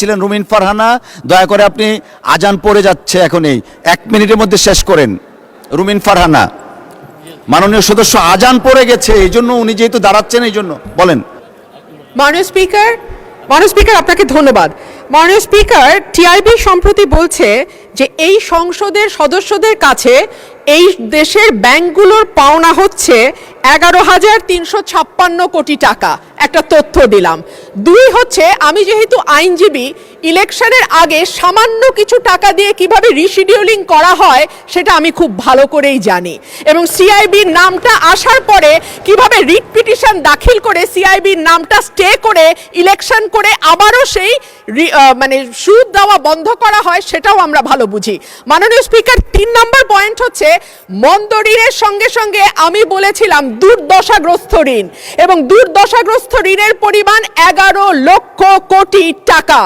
ছিলেন রুমিন ফারহানা, দয়া করে আপনি আজান পড়ে যাচ্ছে এখনই 1 মিনিটের মধ্যে শেষ করেন। রুমিন ফারহানা মাননীয় সদস্য আজান পড়ে গেছে, এই জন্য উনি যেহেতু দাঁড়াচ্ছেন এই জন্য বলেন। মাননীয় স্পিকার আপনাকে ধন্যবাদ। মাননীয় স্পিকার, টিআইবি সম্প্রতি বলছে যে এই সংসদের সদস্যদের কাছে এই দেশের ব্যাংকগুলোর পাওনা হচ্ছে 11,356 কোটি টাকা। একটা তথ্য দিলাম। 2 হচ্ছে, আমি যেহেতু আইনজীবী, ইলেকশনের আগে সামান্য কিছু টাকা দিয়ে কিভাবে রিশিডিউলিং করা হয় সেটা আমি খুব ভালো করেই জানি, এবং সিআইবির নামটা আসার পরে কিভাবে রিট পিটিশন দাখিল করে সিআইবির নামটা স্টে করে ইলেকশন করে আবারও সেই সুদ দেওয়া বন্ধ করা হয় সেটাও আমরা ভালো বুঝি। মাননীয় স্পিকার, 3 নম্বর পয়েন্ট হচ্ছে মন্দ ঋণের সঙ্গে সঙ্গে আমি বলেছিলাম দুর্দশাগ্রস্ত ঋণ, এবং দুর্দশাগ্রস্ত ঋণের পরিমাণ 11 লক্ষ কোটি টাকা।